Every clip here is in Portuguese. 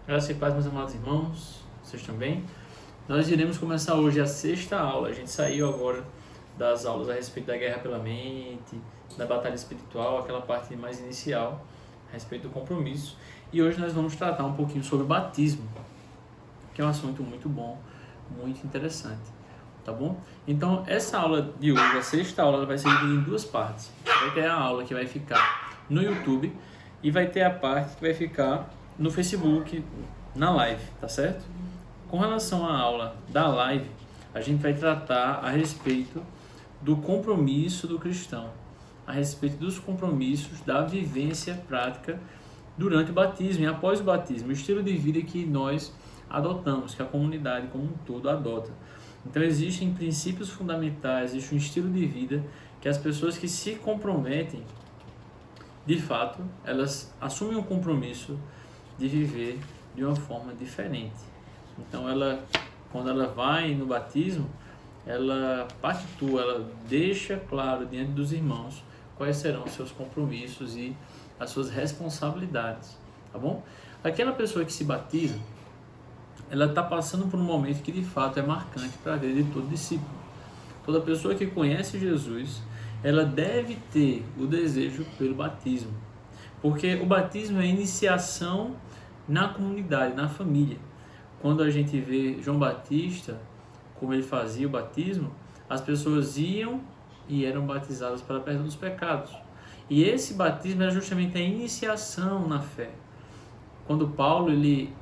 Graças e paz, meus amados irmãos, vocês também. Nós iremos começar hoje a sexta aula. A gente saiu agora das aulas a respeito da guerra pela mente, da batalha espiritual, aquela parte mais inicial, a respeito do compromisso. E hoje nós vamos tratar um pouquinho sobre o batismo, que é um assunto muito bom, muito interessante, tá bom? Então, essa aula de hoje, a sexta aula, ela vai ser dividida em duas partes. Vai ter a aula que vai ficar no YouTube e vai ter a parte que vai ficar no Facebook, na live, tá certo? Com relação à aula da live, a gente vai tratar a respeito do compromisso do cristão, a respeito dos compromissos da vivência prática durante o batismo e após o batismo, o estilo de vida que nós adotamos, que a comunidade como um todo adota. Então existem princípios fundamentais, existe um estilo de vida que as pessoas que se comprometem, de fato, elas assumem um compromisso de viver de uma forma diferente. Então quando ela vai no batismo, ela partitua, ela deixa claro diante dos irmãos quais serão os seus compromissos e as suas responsabilidades, tá bom? Aquela pessoa que se batiza, ela está passando por um momento que de fato é marcante para a vida de todo discípulo. Toda pessoa que conhece Jesus, ela deve ter o desejo pelo batismo, porque o batismo é a iniciação na comunidade, na família. Quando a gente vê João Batista, como ele fazia o batismo, as pessoas iam e eram batizadas para perdão dos pecados. E esse batismo era justamente a iniciação na fé. Quando Paulo ele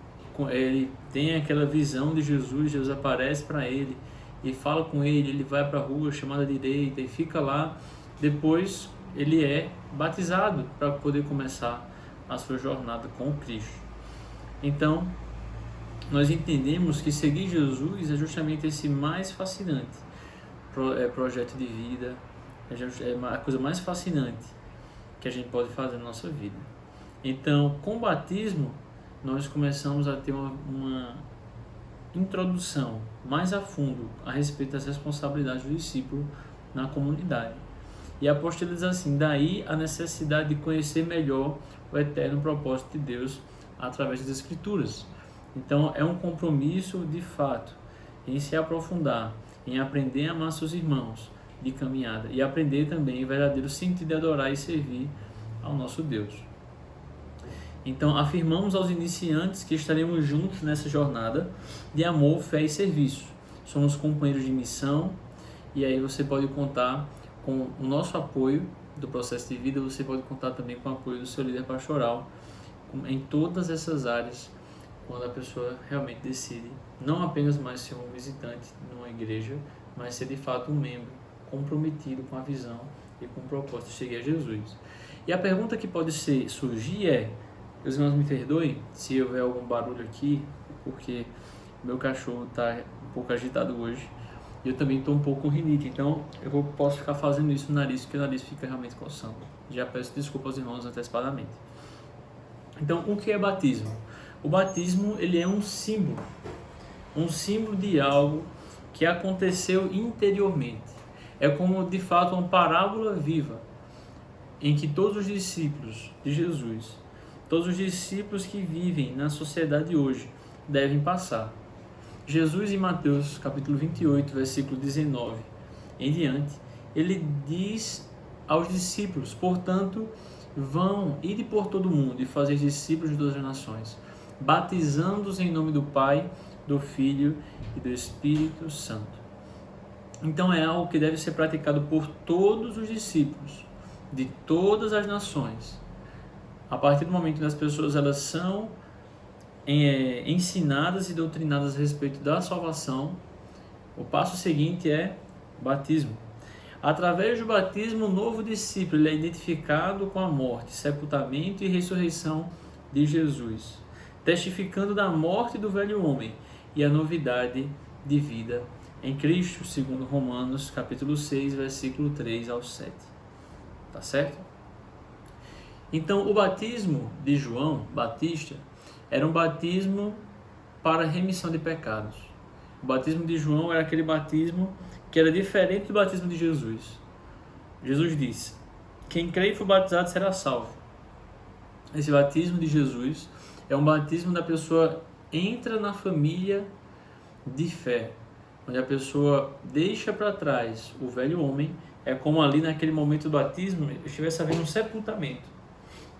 tem aquela visão de Jesus, Jesus aparece para ele e fala com ele, ele vai para a rua chamada direita e fica lá. Depois ele é batizado para poder começar a sua jornada com Cristo. Então, nós entendemos que seguir Jesus é justamente esse mais fascinante projeto de vida, é a coisa mais fascinante que a gente pode fazer na nossa vida. Então, com o batismo, nós começamos a ter uma introdução mais a fundo a respeito das responsabilidades do discípulo na comunidade. E a apostila diz assim: daí a necessidade de conhecer melhor o eterno propósito de Deus através das Escrituras. Então é um compromisso de fato em se aprofundar, em aprender a amar seus irmãos de caminhada e aprender também o verdadeiro sentido de adorar e servir ao nosso Deus. Então afirmamos aos iniciantes que estaremos juntos nessa jornada de amor, fé e serviço. Somos companheiros de missão e aí você pode contar com o nosso apoio do processo de vida, você pode contar também com o apoio do seu líder pastoral em todas essas áreas, quando a pessoa realmente decide não apenas mais ser um visitante numa igreja, mas ser de fato um membro comprometido com a visão e com o propósito de seguir a Jesus. E a pergunta que pode surgir é: os irmãos me perdoem se houver algum barulho aqui, porque meu cachorro está um pouco agitado hoje e eu também estou um pouco com rinite, então eu posso ficar fazendo isso no nariz, porque o nariz fica realmente coçando. Já peço desculpa aos irmãos antecipadamente. Então, o que é batismo? O batismo ele é um símbolo de algo que aconteceu interiormente. É como, de fato, uma parábola viva, em que todos os discípulos de Jesus, todos os discípulos que vivem na sociedade hoje, devem passar. Jesus, em Mateus capítulo 28, versículo 19 em diante, ele diz aos discípulos: portanto, vão, ide por todo o mundo e fazer discípulos de todas as nações, batizando-os em nome do Pai, do Filho e do Espírito Santo. Então é algo que deve ser praticado por todos os discípulos de todas as nações. A partir do momento que as pessoas elas são ensinadas e doutrinadas a respeito da salvação, o passo seguinte é batismo. Através do batismo, o novo discípulo ele é identificado com a morte, sepultamento e ressurreição de Jesus, testificando da morte do velho homem e a novidade de vida em Cristo, segundo Romanos capítulo 6, versículo 3 ao 7. Tá certo? Então, o batismo de João Batista era um batismo para remissão de pecados. O batismo de João era aquele batismo que era diferente do batismo de Jesus. Jesus disse: quem crê e for batizado será salvo. Esse batismo de Jesus É um batismo da pessoa entra na família de fé, onde a pessoa deixa para trás o velho homem. É como ali naquele momento do batismo estivesse havendo um sepultamento,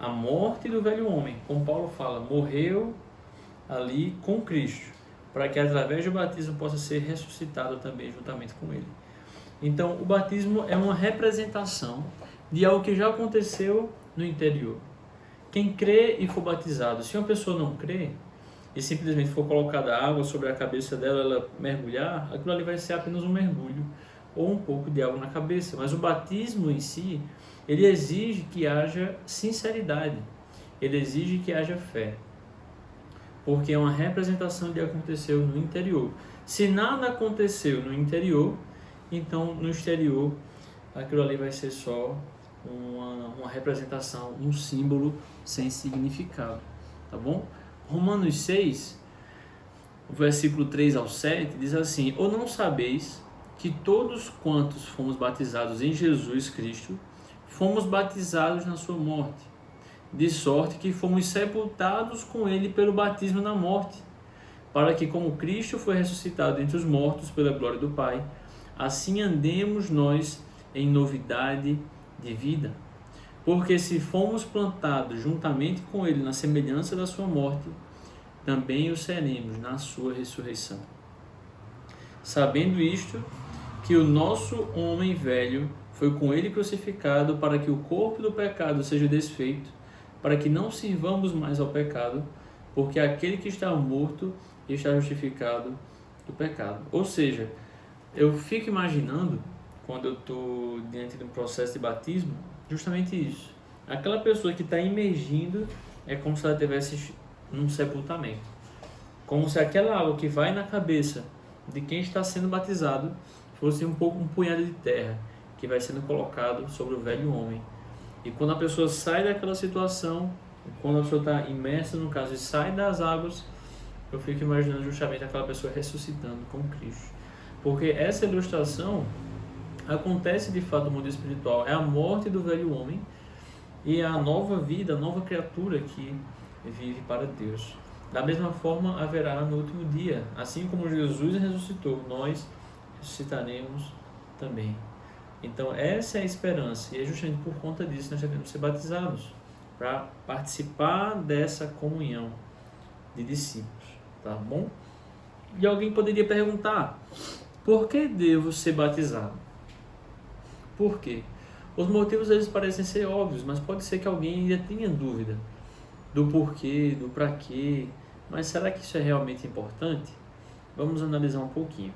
a morte do velho homem, como Paulo fala, morreu ali com Cristo, para que através do batismo possa ser ressuscitado também juntamente com ele. Então o batismo é uma representação de algo que já aconteceu no interior. Quem crê e for batizado, se uma pessoa não crê e simplesmente for colocada água sobre a cabeça dela, ela mergulhar, aquilo ali vai ser apenas um mergulho ou um pouco de água na cabeça. Mas o batismo em si, ele exige que haja sinceridade, ele exige que haja fé, porque é uma representação de que aconteceu no interior. Se nada aconteceu no interior, então no exterior aquilo ali vai ser só uma representação, um símbolo sem significado, tá bom? Romanos 6, versículo 3 ao 7, diz assim: ou não sabeis que todos quantos fomos batizados em Jesus Cristo, fomos batizados na sua morte, de sorte que fomos sepultados com ele pelo batismo na morte, para que como Cristo foi ressuscitado entre os mortos pela glória do Pai, assim andemos nós em novidade de vida. Porque se fomos plantados juntamente com ele na semelhança da sua morte, também o seremos na sua ressurreição. Sabendo isto, que o nosso homem velho foi com ele crucificado, para que o corpo do pecado seja desfeito, para que não sirvamos mais ao pecado, porque aquele que está morto está justificado do pecado. Ou seja, eu fico imaginando, quando eu estou diante de um processo de batismo, justamente isso. Aquela pessoa que está imergindo é como se ela estivesse num sepultamento. Como se aquela água que vai na cabeça de quem está sendo batizado fosse um punhado de terra que vai sendo colocado sobre o velho homem. E quando a pessoa sai daquela situação, quando a pessoa está imersa no caso e sai das águas, eu fico imaginando justamente aquela pessoa ressuscitando com Cristo. Porque essa ilustração acontece de fato no mundo espiritual. É a morte do velho homem e a nova vida, a nova criatura que vive para Deus. Da mesma forma haverá no último dia. Assim como Jesus ressuscitou, nós ressuscitaremos também. Então essa é a esperança, e é justamente por conta disso que nós devemos ser batizados, para participar dessa comunhão de discípulos, tá bom? E alguém poderia perguntar: por que devo ser batizado? Por quê? Os motivos eles parecem ser óbvios, mas pode ser que alguém ainda tenha dúvida do porquê, do para quê. Mas será que isso é realmente importante? Vamos analisar um pouquinho.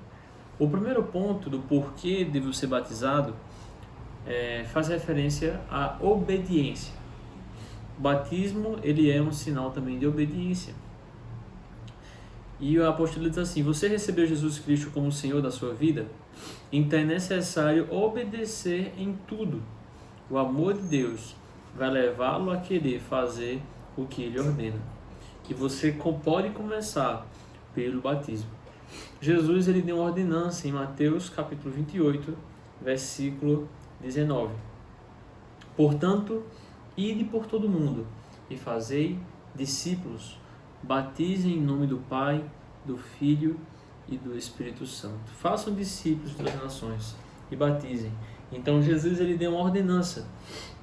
O primeiro ponto do porquê devo ser batizado faz referência à obediência. O batismo ele é um sinal também de obediência. E o apóstolo diz assim: você recebeu Jesus Cristo como Senhor da sua vida? Então é necessário obedecer em tudo. O amor de Deus vai levá-lo a querer fazer o que Ele ordena. E você pode começar pelo batismo. Jesus ele deu uma ordenança em Mateus capítulo 28, versículo 19. Portanto, ide por todo mundo e fazei discípulos, batizem em nome do Pai, do Filho e do Espírito Santo. Façam discípulos das nações e batizem. Então Jesus ele deu uma ordenança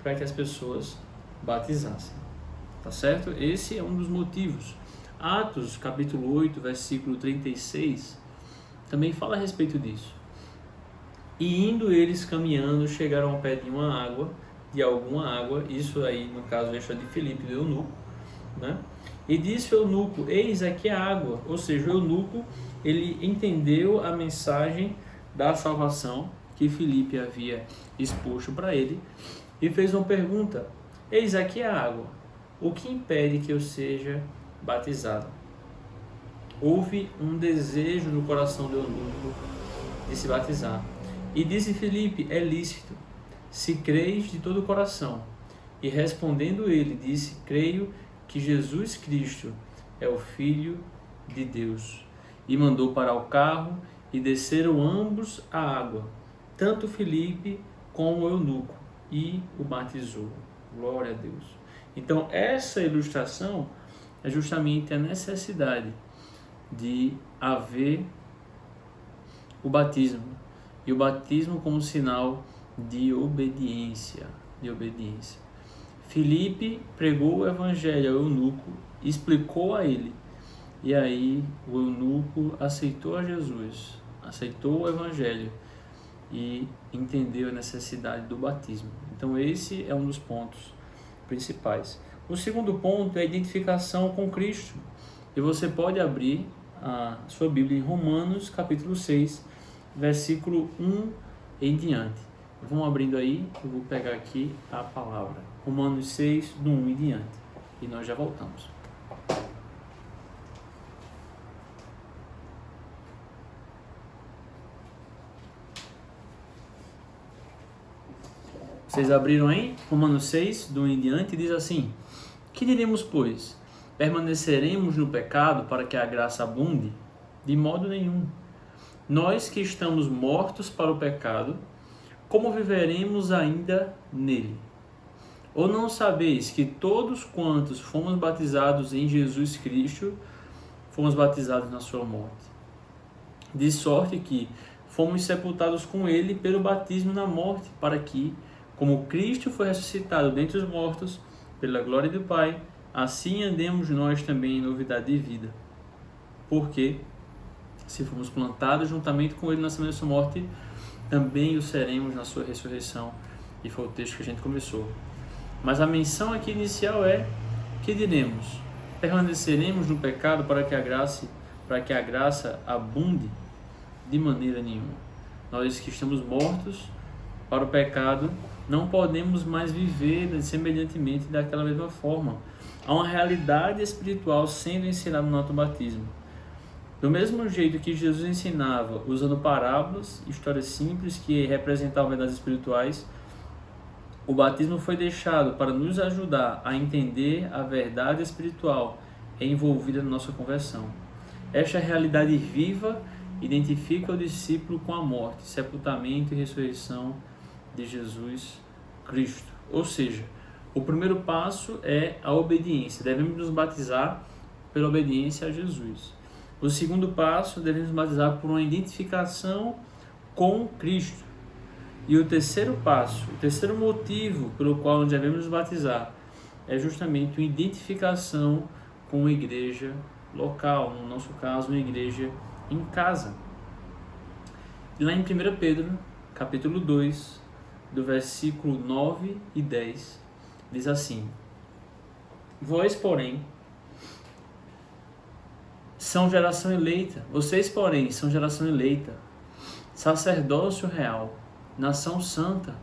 para que as pessoas batizassem. Tá certo? Esse é um dos motivos. Atos capítulo 8, versículo 36, também fala a respeito disso. E indo eles caminhando, chegaram ao pé de alguma água, isso aí no caso é de Filipe, do eunuco, né? E disse o eunuco: eis aqui a água. Ou seja, o eunuco ele entendeu a mensagem da salvação que Filipe havia exposto para ele e fez uma pergunta: eis aqui a água, o que impede que eu seja batizado? Houve um desejo no coração do eunuco de se batizar. E disse Filipe: é lícito, se creis de todo o coração. E respondendo ele, disse: creio que Jesus Cristo é o Filho de Deus. E mandou parar o carro e desceram ambos a água, tanto Filipe como o eunuco, e o batizou. Glória a Deus. Então essa ilustração é justamente a necessidade de haver o batismo, e o batismo como sinal de obediência, Filipe pregou o evangelho ao eunuco, explicou a ele, e aí o eunuco aceitou a Jesus, aceitou o evangelho e entendeu a necessidade do batismo. Então esse é um dos pontos principais. O segundo ponto é a identificação com Cristo. E você pode abrir a sua Bíblia em Romanos, capítulo 6, versículo 1 em diante. Vão abrindo aí, eu vou pegar aqui a palavra. Romanos 6, do 1 em diante. E nós já voltamos. Vocês abriram aí? Romanos 6, do 1 em diante, diz assim: Que diremos, pois? Permaneceremos no pecado para que a graça abunde? De modo nenhum. Nós que estamos mortos para o pecado, como viveremos ainda nele? Ou não sabeis que todos quantos fomos batizados em Jesus Cristo, fomos batizados na sua morte? De sorte que fomos sepultados com ele pelo batismo na morte, para que, como Cristo foi ressuscitado dentre os mortos, pela glória do Pai, assim andemos nós também em novidade de vida. Porque, se fomos plantados juntamente com ele na sua morte, também o seremos na sua ressurreição. E foi o texto que a gente começou. Mas a menção aqui inicial é: que diremos? Permaneceremos no pecado para que a graça abunde? De maneira nenhuma. Nós que estamos mortos para o pecado, não podemos mais viver semelhantemente daquela mesma forma. Há uma realidade espiritual sendo ensinada no nosso batismo. Do mesmo jeito que Jesus ensinava, usando parábolas, histórias simples que representavam verdades espirituais, o batismo foi deixado para nos ajudar a entender a verdade espiritual envolvida na nossa conversão. Esta realidade viva identifica o discípulo com a morte, sepultamento e ressurreição de Jesus Cristo. Ou seja, o primeiro passo é a obediência. Devemos nos batizar pela obediência a Jesus. O segundo passo, devemos nos batizar por uma identificação com Cristo. E o terceiro passo, o terceiro motivo pelo qual nós devemos nos batizar é justamente uma identificação com uma igreja local, no nosso caso, uma igreja em casa. E lá em 1 Pedro, capítulo 2, do versículo 9 e 10, diz assim: Vós, porém, são geração eleita, vocês, porém, são geração eleita, sacerdócio real, nação santa,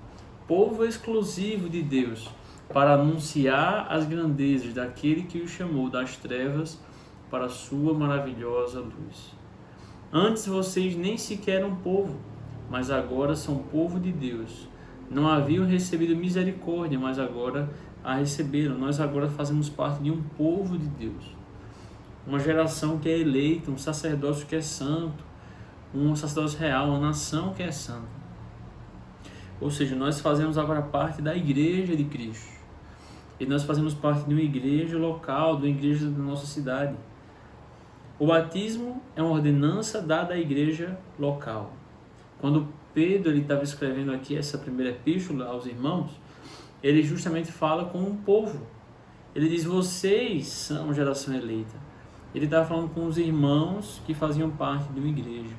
povo exclusivo de Deus, para anunciar as grandezas daquele que o chamou das trevas para a sua maravilhosa luz. Antes vocês nem sequer eram povo, mas agora são povo de Deus. Não haviam recebido misericórdia, mas agora a receberam. Nós agora fazemos parte de um povo de Deus. Uma geração que é eleita, um sacerdócio que é santo, um sacerdócio real, uma nação que é santa. Ou seja, nós fazemos agora parte da igreja de Cristo. E nós fazemos parte de uma igreja local, de uma igreja da nossa cidade. O batismo é uma ordenança dada à igreja local. Quando Pedro estava escrevendo aqui essa primeira epístola aos irmãos, ele justamente fala com um povo. Ele diz: vocês são geração eleita. Ele estava falando com os irmãos que faziam parte de uma igreja.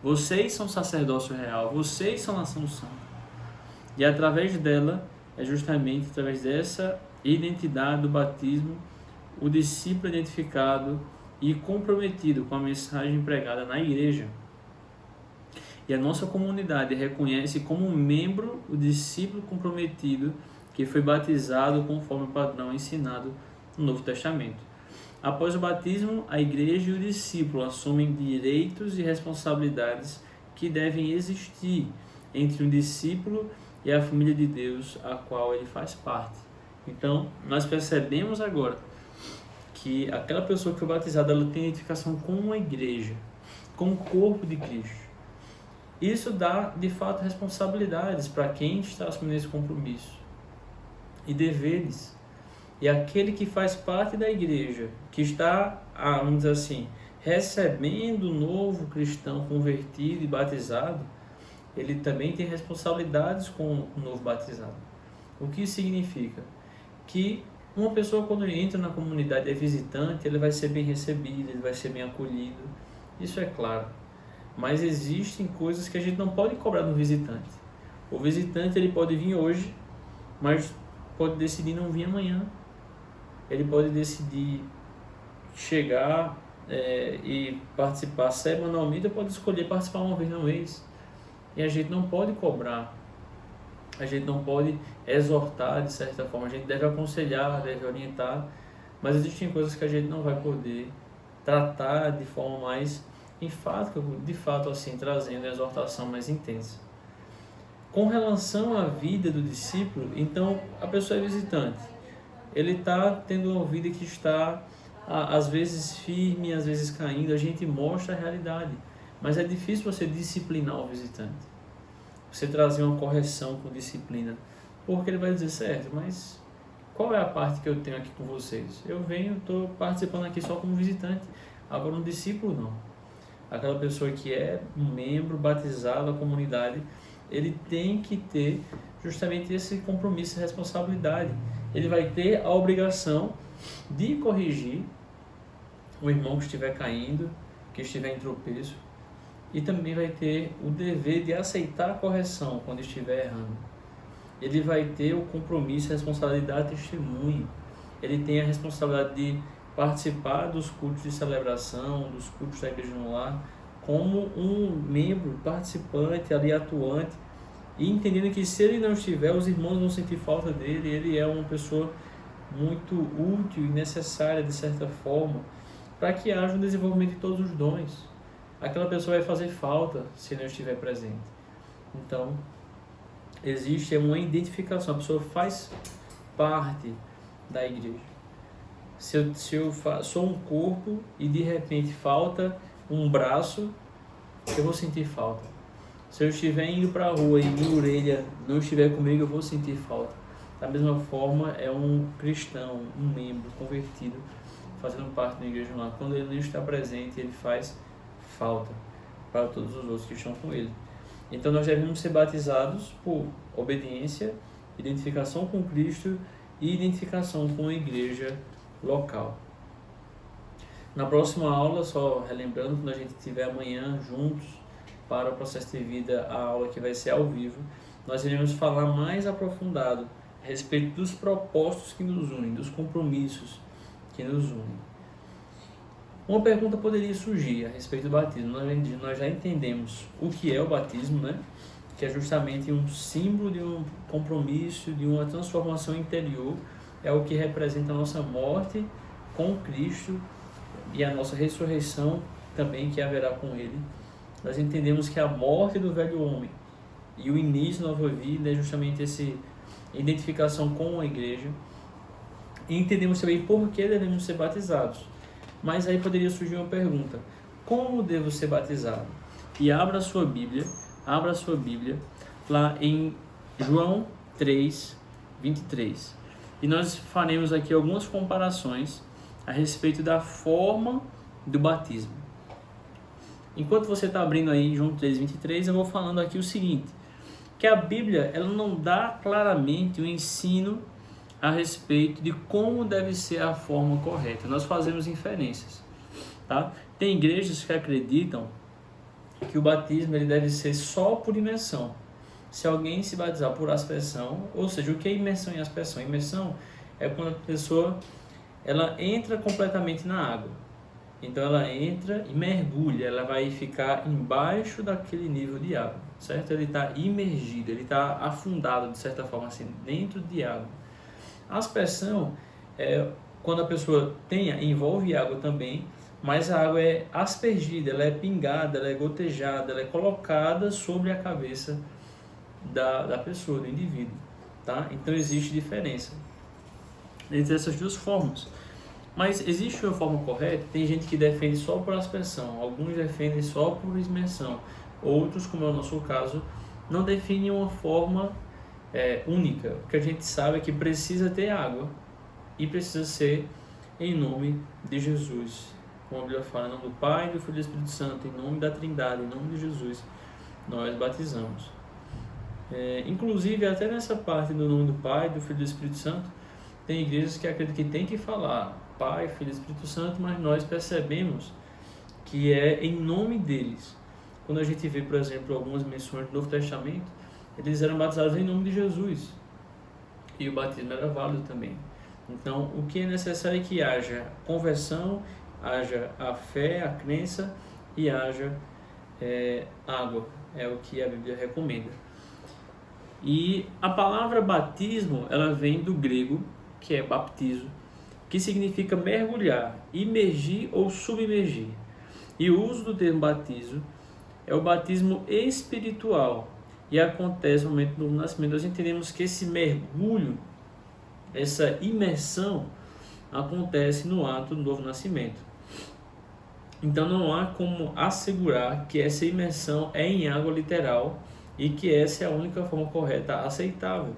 Vocês são sacerdócio real, vocês são nação santa. E através dela, é justamente através dessa identidade do batismo, o discípulo identificado e comprometido com a mensagem pregada na igreja. E a nossa comunidade reconhece como um membro o discípulo comprometido que foi batizado conforme o padrão ensinado no Novo Testamento. Após o batismo, a igreja e o discípulo assumem direitos e responsabilidades que devem existir entre um discípulo e a família de Deus a qual ele faz parte. Então, nós percebemos agora que aquela pessoa que foi batizada, ela tem identificação com uma igreja, com o corpo de Cristo. Isso dá, de fato, responsabilidades para quem está assumindo esse compromisso e deveres. E aquele que faz parte da igreja, que está, vamos dizer assim, recebendo o novo cristão convertido e batizado, ele também tem responsabilidades com o novo batizado. O que significa? Que uma pessoa, quando ele entra na comunidade, é visitante, ele vai ser bem recebido, ele vai ser bem acolhido, isso é claro. Mas existem coisas que a gente não pode cobrar do visitante. O visitante ele pode vir hoje, mas pode decidir não vir amanhã. Ele pode decidir chegar e participar semanalmente, ou pode escolher participar uma vez no mês. E a gente não pode cobrar, a gente não pode exortar de certa forma, a gente deve aconselhar, deve orientar, mas existem coisas que a gente não vai poder tratar de forma mais enfática, de fato assim, trazendo a exortação mais intensa. Com relação à vida do discípulo, então a pessoa é visitante, ele está tendo uma vida que está às vezes firme, às vezes caindo, a gente mostra a realidade, mas é difícil você disciplinar o visitante, você trazer uma correção com disciplina, porque ele vai dizer, certo, mas qual é a parte que eu tenho aqui com vocês? Eu venho, estou participando aqui só como visitante, agora um discípulo não. Aquela pessoa que é um membro batizado da comunidade, ele tem que ter justamente esse compromisso e responsabilidade. Ele vai ter a obrigação de corrigir o irmão que estiver caindo, que estiver em tropeço, e também vai ter o dever de aceitar a correção quando estiver errando. Ele vai ter o compromisso, a responsabilidade de testemunho. Ele tem a responsabilidade de participar dos cultos de celebração, dos cultos da igreja no lar, como um membro participante, ali atuante, e entendendo que se ele não estiver, os irmãos vão sentir falta dele, ele é uma pessoa muito útil e necessária, de certa forma, para que haja um desenvolvimento de todos os dons. Aquela pessoa vai fazer falta se não estiver presente. Então, existe uma identificação, a pessoa faz parte da igreja. Se eu sou um corpo e de repente falta um braço, eu vou sentir falta. Se eu estiver indo para a rua e minha orelha não estiver comigo, eu vou sentir falta. Da mesma forma, é um cristão, um membro convertido, fazendo parte da igreja lá. Quando ele não está presente, ele faz falta para todos os outros que estão com ele. Então nós devemos ser batizados por obediência, identificação com Cristo e identificação com a igreja local. Na próxima aula, só relembrando, quando a gente estiver amanhã juntos para o processo de vida, a aula que vai ser ao vivo, nós iremos falar mais aprofundado a respeito dos propósitos que nos unem, dos compromissos que nos unem. Uma pergunta poderia surgir a respeito do batismo. Nós já entendemos o que é o batismo, né? Que é justamente um símbolo de um compromisso, de uma transformação interior, é o que representa a nossa morte com Cristo e a nossa ressurreição também que haverá com Ele. Nós entendemos que a morte do velho homem e o início da nova vida é justamente essa identificação com a igreja. E entendemos também por que devemos ser batizados. Mas aí poderia surgir uma pergunta: como devo ser batizado? E abra a sua Bíblia lá em João 3, 23. E nós faremos aqui algumas comparações a respeito da forma do batismo. Enquanto você está abrindo aí João 3, 23, eu vou falando aqui o seguinte, que a Bíblia ela não dá claramente o ensino a respeito de como deve ser a forma correta. Nós fazemos inferências, tá? Tem igrejas que acreditam que o batismo ele deve ser só por imersão. Se alguém se batizar por aspersão, ou seja, o que é imersão e aspersão? Imersão é quando a pessoa ela entra completamente na água. Então ela entra e mergulha, ela vai ficar embaixo daquele nível de água, certo? Ele está imergido, ele está afundado de certa forma assim, dentro de água. A aspersão é quando a pessoa envolve água também, mas a água é aspergida, ela é pingada, ela é gotejada, ela é colocada sobre a cabeça da pessoa, do indivíduo, tá? Então existe diferença entre essas duas formas. Mas existe uma forma correta? Tem gente que defende só por aspersão, alguns defendem só por imersão, outros, como é o nosso caso, não definem uma forma única. O que a gente sabe é que precisa ter água e precisa ser em nome de Jesus. Como a Bíblia fala, em nome do Pai, do Filho e do Espírito Santo, em nome da Trindade, em nome de Jesus, nós batizamos. Inclusive, até nessa parte do nome do Pai, do Filho e do Espírito Santo, tem igrejas que acreditam que tem que falar Pai, Filho e Espírito Santo, mas nós percebemos que é em nome deles. Quando a gente vê, por exemplo, algumas menções do Novo Testamento, eles eram batizados em nome de Jesus. E o batismo era válido também. Então, o que é necessário é que haja conversão, haja a fé, a crença e haja água. É o que a Bíblia recomenda. E a palavra batismo, ela vem do grego, que é baptizo, que significa mergulhar, imergir ou submergir. E o uso do termo batismo é o batismo espiritual e acontece no momento do nascimento. Nós entendemos que esse mergulho, essa imersão, acontece no ato do novo nascimento. Então não há como assegurar que essa imersão é em água literal e que essa é a única forma correta aceitável.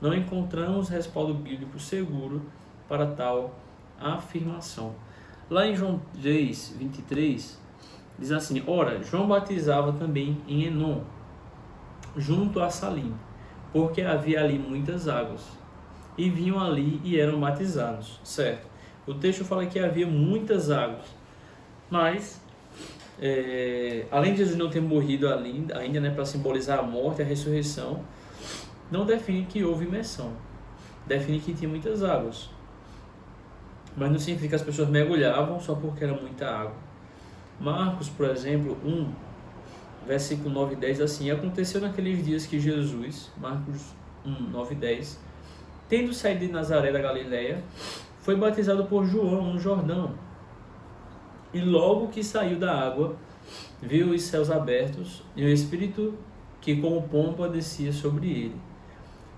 Não encontramos respaldo bíblico seguro para tal afirmação. Lá em João 3, 23, diz assim: ora, João batizava também em Enom, junto a Salim, porque havia ali muitas águas, e vinham ali e eram batizados. Certo? O texto fala que havia muitas águas, mas além de Jesus não ter morrido ali ainda, para simbolizar a morte e a ressurreição, não define que houve imersão. Define que tinha muitas águas. Mas não significa que as pessoas mergulhavam só porque era muita água. Marcos, por exemplo, 1, versículo 9 e 10, assim: aconteceu naqueles dias que Jesus, Marcos 1, 9 e 10, tendo saído de Nazaré da Galileia, foi batizado por João no Jordão. E logo que saiu da água, viu os céus abertos e o Espírito que como pomba descia sobre ele.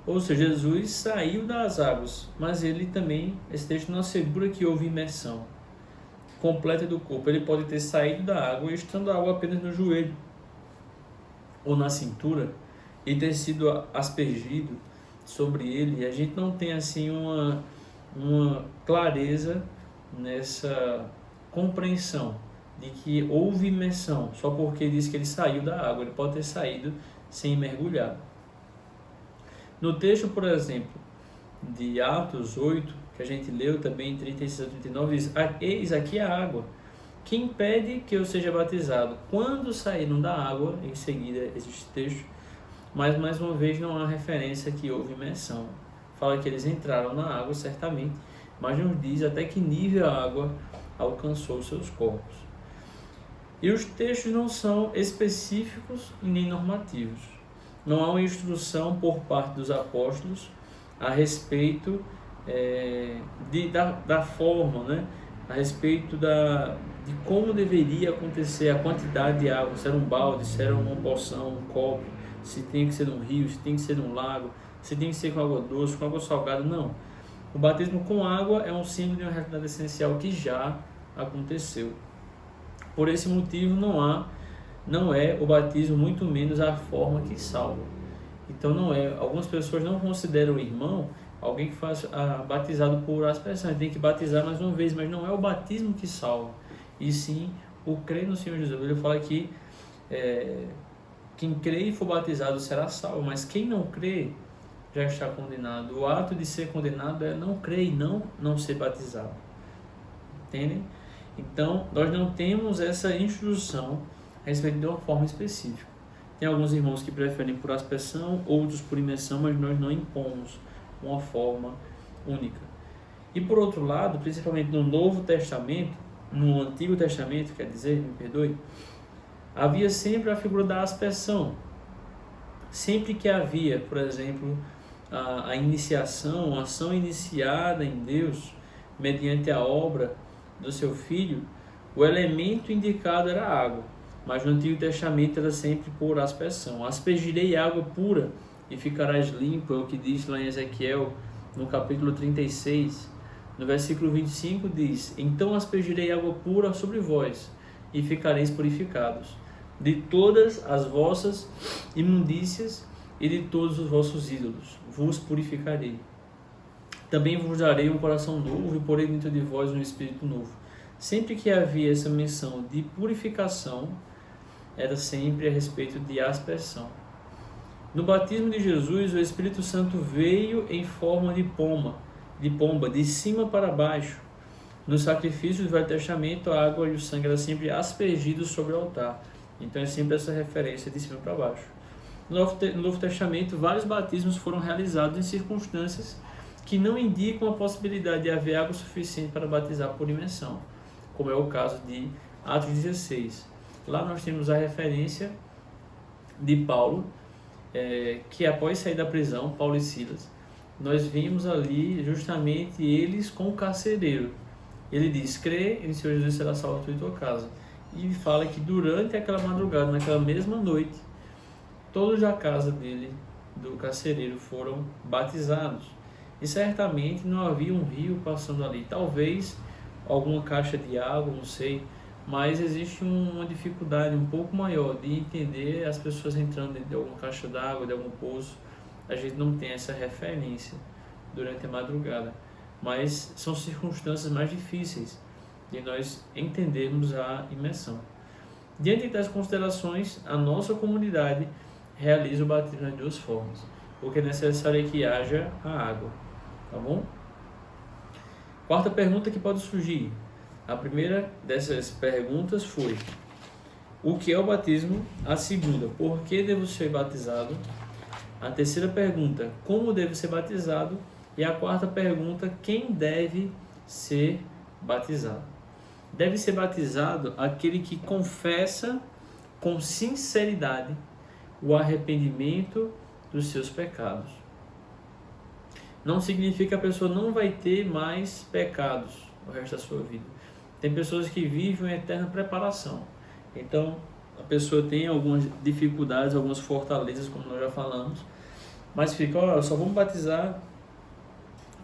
Ou seja, Jesus saiu das águas, mas ele também, esse texto não assegura que houve imersão completa do corpo. Ele pode ter saído da água e estando a água apenas no joelho ou na cintura e ter sido aspergido sobre ele. E a gente não tem assim uma clareza nessa compreensão de que houve imersão só porque diz que ele saiu da água. Ele pode ter saído sem mergulhar. No texto, por exemplo, de Atos 8, que a gente leu também em 36 a 39, diz: eis aqui a água, que impede que eu seja batizado. Quando saíram da água, em seguida existe texto, mas mais uma vez não há referência que houve imersão. Fala que eles entraram na água, certamente, mas não diz até que nível a água alcançou seus corpos. E os textos não são específicos e nem normativos. Não há uma instrução por parte dos apóstolos a respeito da forma, né? A respeito de como deveria acontecer a quantidade de água, se era um balde, se era uma porção, um copo, se tem que ser num rio, se tem que ser num lago, se tem que ser com água doce, com água salgada. Não. O batismo com água é um símbolo de uma realidade essencial que já aconteceu. Por esse motivo não é o batismo, muito menos a forma que salva. Então algumas pessoas não consideram o irmão alguém que faz batizado por aspersão. Tem que batizar mais uma vez, mas não é o batismo que salva, e sim o crer no Senhor Jesus. Ele fala que quem crê e for batizado será salvo, mas quem não crê já está condenado. O ato de ser condenado é não crer e não ser batizado. Entendem? Então, nós não temos essa instrução a respeito de uma forma específica. Tem alguns irmãos que preferem por aspersão, outros por imersão, mas nós não impomos uma forma única. E por outro lado, principalmente no Novo Testamento, no Antigo Testamento, quer dizer, me perdoe, havia sempre a figura da aspersão. Sempre que havia, por exemplo, a iniciação, a ação iniciada em Deus, mediante a obra do seu Filho, o elemento indicado era a água. Mas no Antigo Testamento era sempre por aspersão. Aspergirei água pura e ficarás limpo, é o que diz lá em Ezequiel, no capítulo 36. No versículo 25 diz: então aspergirei água pura sobre vós e ficareis purificados de todas as vossas imundícias e de todos os vossos ídolos vos purificarei. Também vos darei um coração novo e porei dentro de vós um espírito novo. Sempre que havia essa menção de purificação, era sempre a respeito de aspersão. No batismo de Jesus, o Espírito Santo veio em forma de pomba, de cima para baixo. No sacrifício do Velho Testamento, a água e o sangue eram sempre aspergidos sobre o altar. Então é sempre essa referência de cima para baixo. No Novo Testamento, vários batismos foram realizados em circunstâncias que não indicam a possibilidade de haver água suficiente para batizar por imersão, como é o caso de Atos 16. Lá nós temos a referência de Paulo, que após sair da prisão, Paulo e Silas, nós vimos ali justamente eles com o carcereiro. Ele diz: crê em Senhor Jesus, será salvo tu e tua casa. E fala que durante aquela madrugada, naquela mesma noite, todos da casa dele, do carcereiro, foram batizados. E certamente não havia um rio passando ali. Talvez alguma caixa de água, não sei. Mas existe uma dificuldade um pouco maior de entender as pessoas entrando dentro de alguma caixa d'água, de algum poço. A gente não tem essa referência durante a madrugada. Mas são circunstâncias mais difíceis de nós entendermos a imersão. Diante das considerações, a nossa comunidade realiza o batismo de duas formas, porque é necessário que haja a água. Tá bom? Quarta pergunta que pode surgir. A primeira dessas perguntas foi: o que é o batismo? A segunda: por que devo ser batizado? A terceira pergunta: como devo ser batizado? E a quarta pergunta: quem deve ser batizado? Deve ser batizado aquele que confessa com sinceridade o arrependimento dos seus pecados. Não significa que a pessoa não vai ter mais pecados o resto da sua vida. Tem pessoas que vivem uma eterna preparação. Então, a pessoa tem algumas dificuldades, algumas fortalezas, como nós já falamos, mas fica: eu só vou me batizar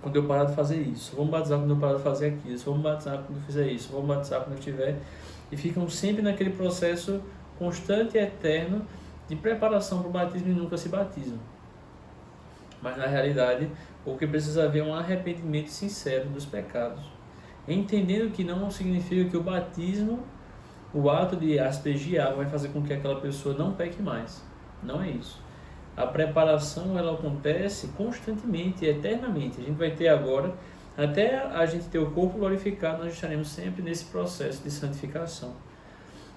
quando eu parar de fazer isso, vou me batizar quando eu parar de fazer aquilo, vou me batizar quando eu fizer isso, vou me batizar quando eu tiver... E ficam sempre naquele processo constante e eterno de preparação para o batismo e nunca se batizam. Mas, na realidade, o que precisa haver é um arrependimento sincero dos pecados. Entendendo que não significa que o batismo, o ato de aspergir água, vai fazer com que aquela pessoa não peque mais. Não é isso. A preparação, ela acontece constantemente, eternamente. A gente vai ter agora, até a gente ter o corpo glorificado, nós estaremos sempre nesse processo de santificação.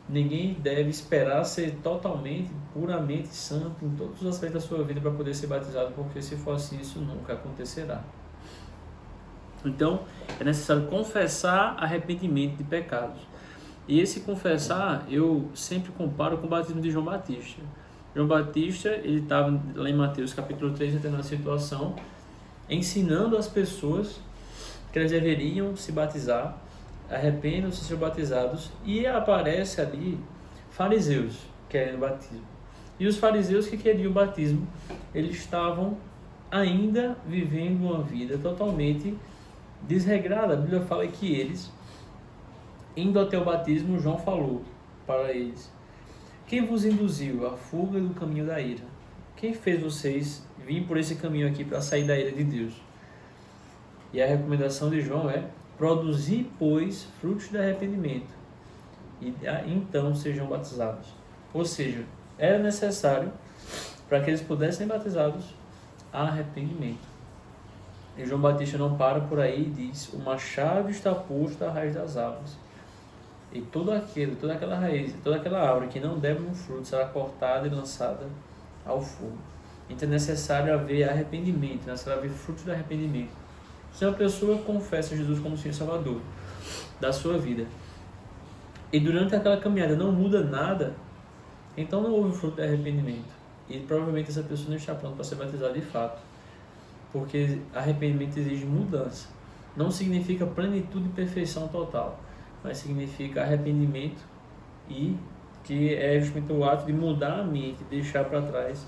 Ninguém deve esperar ser totalmente, puramente santo em todos os aspectos da sua vida para poder ser batizado, porque se for assim, isso nunca acontecerá. Então, é necessário confessar arrependimento de pecados. E esse confessar, eu sempre comparo com o batismo de João Batista. João Batista, ele estava lá em Mateus capítulo 3, entrando na situação, ensinando as pessoas que elas deveriam se batizar, arrependam-se e ser batizados, e aparece ali fariseus querendo batismo. E os fariseus que queriam o batismo, eles estavam ainda vivendo uma vida totalmente desregrada. A Bíblia fala que eles, indo até o batismo, João falou para eles: quem vos induziu à fuga do caminho da ira? Quem fez vocês vir por esse caminho aqui para sair da ira de Deus? E a recomendação de João é: produzir, pois, frutos de arrependimento, e então sejam batizados. Ou seja, era necessário, para que eles pudessem ser batizados, arrependimento. E João Batista não para por aí e diz: o machado está posto à raiz das árvores. E toda aquela raiz, toda aquela árvore que não der um fruto será cortada e lançada ao fogo. Então é necessário haver arrependimento, é necessário haver fruto de arrependimento. Se uma pessoa confessa Jesus como Senhor e Salvador da sua vida, e durante aquela caminhada não muda nada, então não houve fruto de arrependimento. E provavelmente essa pessoa não está pronta para ser batizada de fato. Porque arrependimento exige mudança. Não significa plenitude e perfeição total, mas significa arrependimento, e que é justamente o ato de mudar a mente, deixar para trás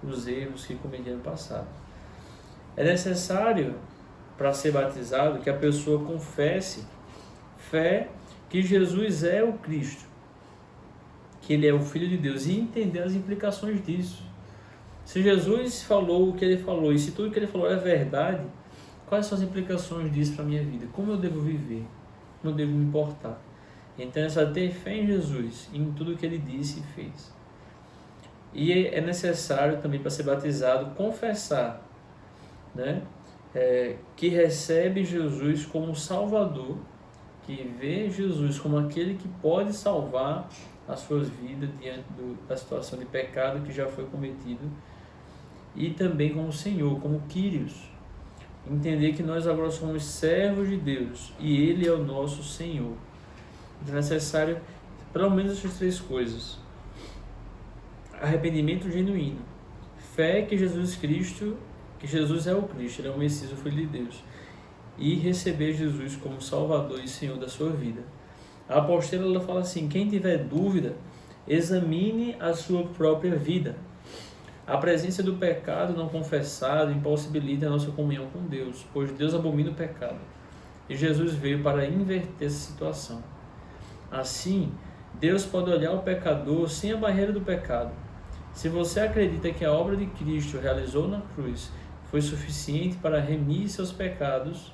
os erros que cometeu no passado. É necessário, para ser batizado, que a pessoa confesse fé que Jesus é o Cristo, que Ele é o Filho de Deus, e entender as implicações disso. Se Jesus falou o que Ele falou, e se tudo que Ele falou é verdade, Quais são as implicações disso para a minha vida? Como eu devo viver? Como eu devo me portar? Então, é só ter fé em Jesus, em tudo que Ele disse e fez. E é necessário também, para ser batizado, confessar, né? Que recebe Jesus como Salvador, que vê Jesus como aquele que pode salvar as suas vidas diante da situação de pecado que já foi cometido, e também como Senhor, como Kyrios. Entender que nós agora somos servos de Deus e Ele é o nosso Senhor. Então é necessário pelo menos essas três coisas: arrependimento genuíno, fé que Jesus é o Cristo, Ele é o Messias, o Filho de Deus, e receber Jesus como Salvador e Senhor da sua vida. A apóstola ela fala assim: quem tiver dúvida, examine a sua própria vida. A presença do pecado não confessado impossibilita a nossa comunhão com Deus, pois Deus abomina o pecado. E Jesus veio para inverter essa situação. Assim, Deus pode olhar o pecador sem a barreira do pecado. Se você acredita que a obra de Cristo realizou na cruz foi suficiente para remir seus pecados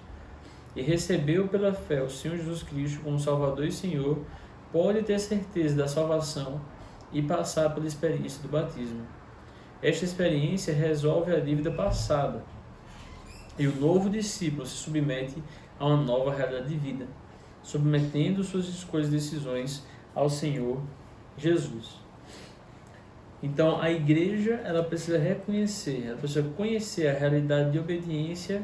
e recebeu pela fé o Senhor Jesus Cristo como Salvador e Senhor, pode ter certeza da salvação e passar pela experiência do batismo. Esta experiência resolve a dívida passada e o novo discípulo se submete a uma nova realidade de vida, submetendo suas escolhas e decisões ao Senhor Jesus. Então, a igreja ela precisa reconhecer, ela precisa conhecer a realidade de obediência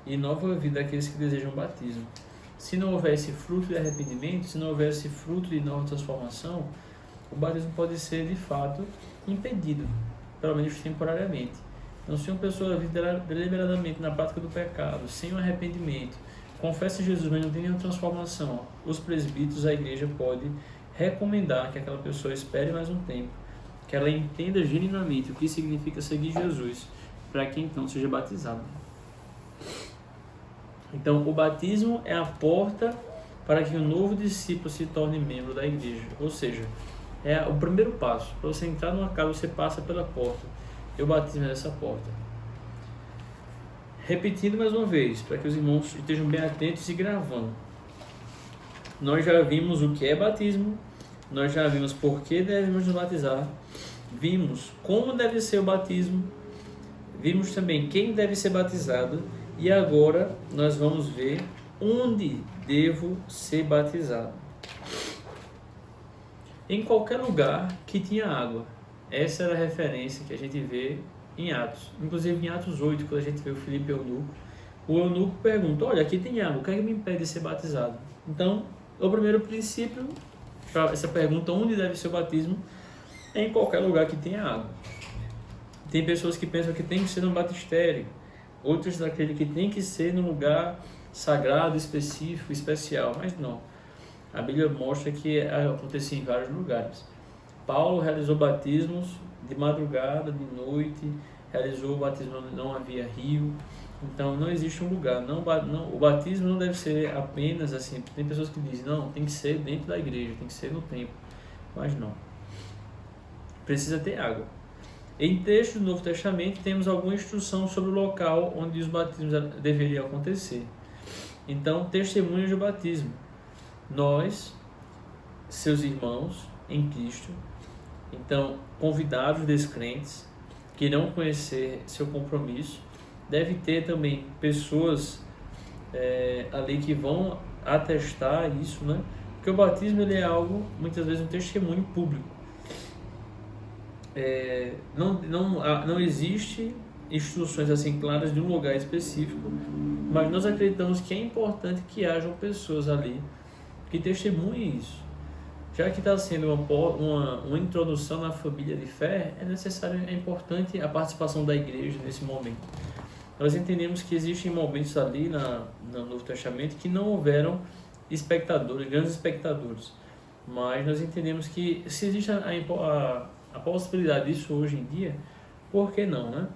e nova vida daqueles que desejam batismo. Se não houvesse fruto de arrependimento, se não houvesse fruto de nova transformação, o batismo pode ser, de fato, impedido, pelo menos temporariamente. Então, se uma pessoa vive deliberadamente na prática do pecado, sem um arrependimento, confessa Jesus, mas não tem nenhuma transformação, os presbíteros, a igreja pode recomendar que aquela pessoa espere mais um tempo, que ela entenda genuinamente o que significa seguir Jesus, para que então seja batizado. Então, o batismo é a porta para que o novo discípulo se torne membro da igreja. Ou seja, é o primeiro passo. Para você entrar numa casa, você passa pela porta. E o batismo é dessa porta. Repetindo mais uma vez, para que os irmãos estejam bem atentos e gravando. Nós já vimos o que é batismo, nós já vimos por que devemos nos batizar, vimos como deve ser o batismo, vimos também quem deve ser batizado, e agora nós vamos ver onde devo ser batizado. Em qualquer lugar que tinha água. Essa era a referência que a gente vê em Atos. Inclusive em Atos 8, quando a gente vê o Filipe Eunuco, o eunuco pergunta: olha, aqui tem água, o que é que me impede de ser batizado? Então, o primeiro princípio para essa pergunta, onde deve ser o batismo, é em qualquer lugar que tenha água. Tem pessoas que pensam que tem que ser no batistério, outros acreditam que tem que ser num lugar sagrado, específico, especial, mas não. A Bíblia mostra que acontecia em vários lugares. Paulo realizou batismos de madrugada, de noite, realizou o batismo onde não havia rio. Então não existe um lugar. O batismo não deve ser apenas assim. Tem pessoas que dizem, não, tem que ser dentro da igreja, tem que ser no templo. Mas não. Precisa ter água. Em texto do Novo Testamento temos alguma instrução sobre o local onde os batismos deveriam acontecer. Então, testemunhas do batismo. Nós, seus irmãos em Cristo, então, convidados descrentes que irão conhecer seu compromisso, deve ter também pessoas ali que vão atestar isso, né? Porque o batismo ele é algo, muitas vezes, um testemunho público. Não existe instruções assim claras de um lugar específico, mas nós acreditamos que é importante que hajam pessoas ali que testemunhem isso. Já que está sendo uma introdução na família de fé, é importante a participação da igreja nesse momento. Nós entendemos que existem momentos ali no Novo Testamento que não houveram espectadores, grandes espectadores, mas nós entendemos que se existe a possibilidade disso hoje em dia, por que não, né?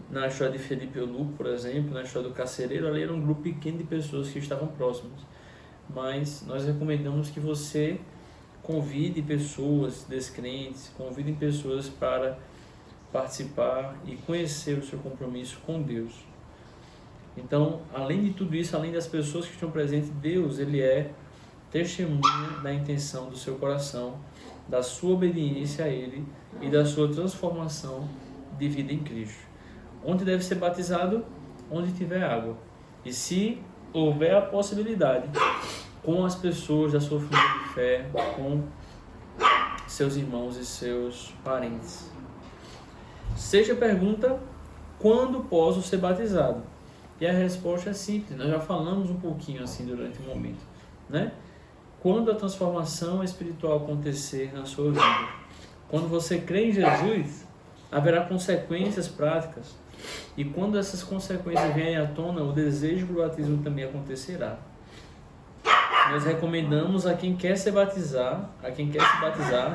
Na história de Filipe Eunuco, por exemplo, na história do carcereiro, ali era um grupo pequeno de pessoas que estavam próximas. Mas nós recomendamos que você convide pessoas descrentes, convide pessoas para participar e conhecer o seu compromisso com Deus. Então, além de tudo isso, além das pessoas que estão presentes, Deus, Ele é testemunha da intenção do seu coração, da sua obediência a Ele e da sua transformação de vida em Cristo. Onde deve ser batizado? Onde tiver água. E se houver a possibilidade, com as pessoas da sua família de fé, com seus irmãos e seus parentes. Sexta pergunta: quando posso ser batizado? E a resposta é simples, nós já falamos um pouquinho assim durante o momento, né? Quando a transformação espiritual acontecer na sua vida, quando você crê em Jesus, haverá consequências práticas, e quando essas consequências vierem à tona, o desejo do batismo também acontecerá. Nós recomendamos a quem quer se batizar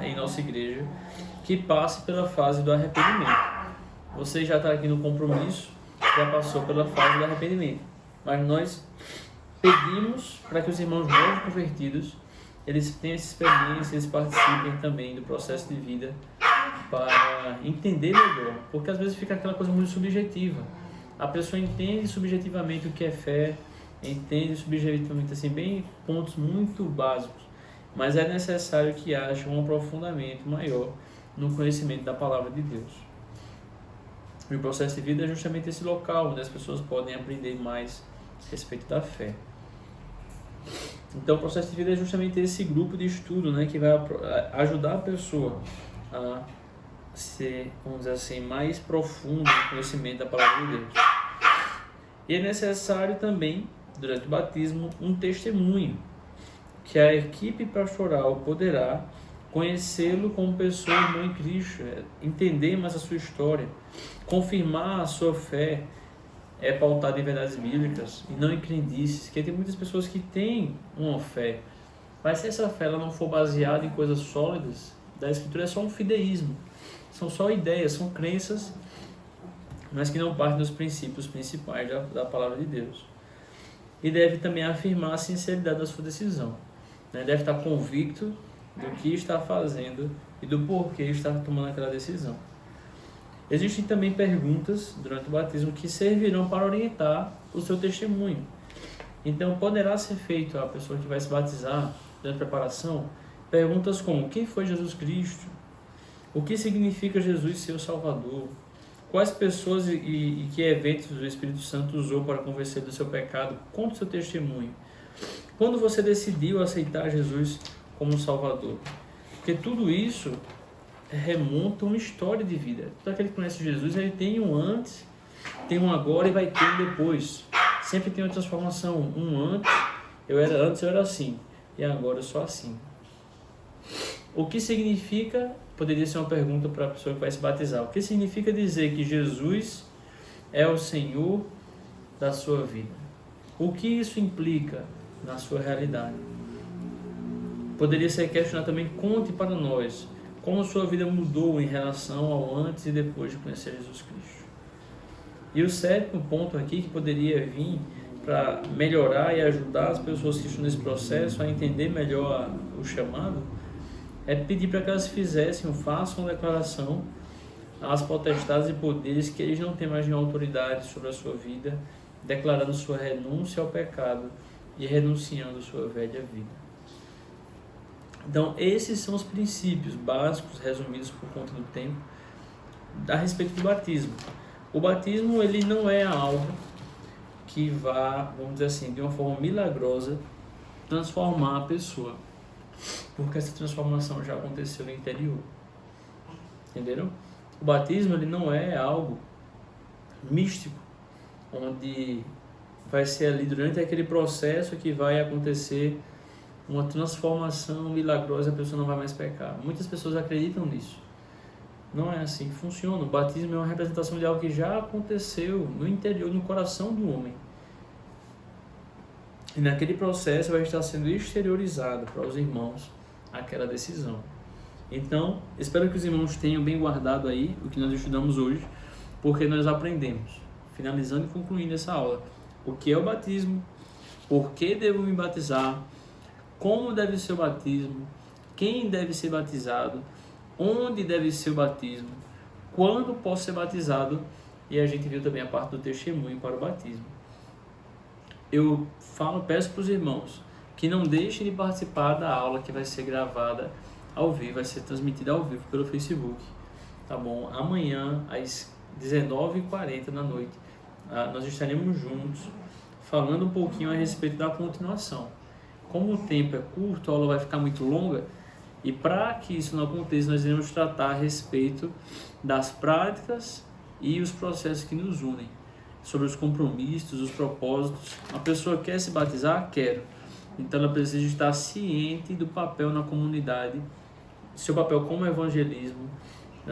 em nossa igreja, que passe pela fase do arrependimento. Você já está aqui no compromisso, já passou pela fase do arrependimento, mas nós pedimos para que os irmãos novos convertidos, eles tenham essa experiência, eles participem também do processo de vida para entender melhor, porque às vezes fica aquela coisa muito subjetiva. A pessoa entende subjetivamente o que é fé, entende subjetivamente assim, bem pontos muito básicos, mas é necessário que haja um aprofundamento maior no conhecimento da palavra de Deus. O processo de vida é justamente esse local onde as pessoas podem aprender mais a respeito da fé. Então, o processo de vida é justamente esse grupo de estudo, né, que vai ajudar a pessoa a ser, vamos dizer assim, mais profundo no conhecimento da palavra de Deus. E é necessário também, durante o batismo, um testemunho, que a equipe pastoral poderá conhecê-lo como pessoa irmã em Cristo, entender mais a sua história, confirmar a sua fé é pautada em verdades bíblicas e não em crendices, porque tem muitas pessoas que têm uma fé, mas se essa fé ela não for baseada em coisas sólidas da Escritura, é só um fideísmo, são só ideias, são crenças, mas que não partem dos princípios principais da palavra de Deus. E deve também afirmar a sinceridade da sua decisão, né? Deve estar convicto do que está fazendo e do porquê está tomando aquela decisão. Existem também perguntas durante o batismo que servirão para orientar o seu testemunho. Então, poderá ser feito à pessoa que vai se batizar, durante a preparação, perguntas como: quem foi Jesus Cristo? O que significa Jesus ser o Salvador? Quais pessoas e que eventos o Espírito Santo usou para convencer do seu pecado? Conte o seu testemunho. Quando você decidiu aceitar Jesus como Salvador? Porque tudo isso remonta uma história de vida. Todo aquele que conhece Jesus, ele tem um antes, tem um agora e vai ter um depois. Sempre tem uma transformação. Um antes eu era assim, e agora eu sou assim. O que significa, poderia ser uma pergunta para a pessoa que vai se batizar, o que significa dizer que Jesus é o Senhor da sua vida? O que isso implica na sua realidade? Poderia ser questionado também: conte para nós como sua vida mudou em relação ao antes e depois de conhecer Jesus Cristo. E o sétimo ponto aqui, que poderia vir para melhorar e ajudar as pessoas que estão nesse processo a entender melhor o chamado, é pedir para que elas façam uma declaração às potestades e poderes que eles não têm mais nenhuma autoridade sobre a sua vida, declarando sua renúncia ao pecado e renunciando sua velha vida. Então, esses são os princípios básicos, resumidos por conta do tempo, a respeito do batismo. O batismo, ele não é algo que vá, vamos dizer assim, de uma forma milagrosa, transformar a pessoa, porque essa transformação já aconteceu no interior. Entenderam? O batismo, ele não é algo místico, onde vai ser ali durante aquele processo que vai acontecer uma transformação milagrosa e a pessoa não vai mais pecar. Muitas pessoas acreditam nisso. Não é assim que funciona. O batismo é uma representação de algo que já aconteceu no interior, no coração do homem. E naquele processo vai estar sendo exteriorizado para os irmãos aquela decisão. Então, espero que os irmãos tenham bem guardado aí o que nós estudamos hoje, porque nós aprendemos, finalizando e concluindo essa aula, o que é o batismo, por que devo me batizar, como deve ser o batismo, quem deve ser batizado, onde deve ser o batismo, quando posso ser batizado, e a gente viu também a parte do testemunho para o batismo. eu peço para os irmãos que não deixem de participar da aula que vai ser gravada ao vivo, vai ser transmitida ao vivo pelo Facebook, tá bom? Amanhã, às 19h40 da noite, nós estaremos juntos falando um pouquinho a respeito da continuação. Como o tempo é curto, a aula vai ficar muito longa, e para que isso não aconteça, nós iremos tratar a respeito das práticas e os processos que nos unem, sobre os compromissos, os propósitos. Uma pessoa quer se batizar? Quero. Então ela precisa estar ciente do papel na comunidade, seu papel como evangelismo,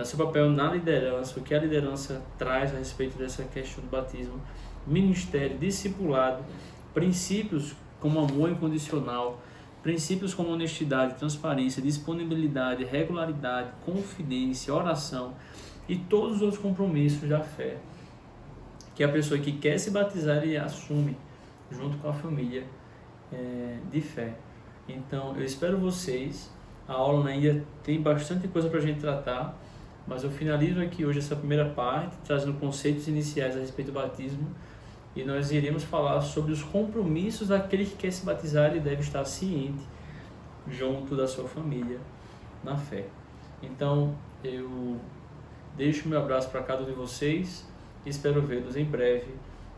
seu papel na liderança, o que a liderança traz a respeito dessa questão do batismo, ministério, discipulado, princípios como amor incondicional, princípios como honestidade, transparência, disponibilidade, regularidade, confidência, oração e todos os outros compromissos da fé que a pessoa que quer se batizar e assume junto com a família de fé. Então eu espero vocês. A aula ainda tem bastante coisa para a gente tratar, mas eu finalizo aqui hoje essa primeira parte, trazendo conceitos iniciais a respeito do batismo, e nós iremos falar sobre os compromissos daquele que quer se batizar e deve estar ciente junto da sua família na fé. Então eu deixo meu abraço para cada um de vocês e espero vê-los em breve,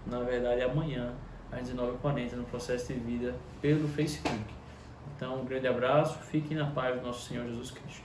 na verdade amanhã, às 19h40, no Processo de Vida pelo Facebook. Então, um grande abraço, fiquem na paz do nosso Senhor Jesus Cristo.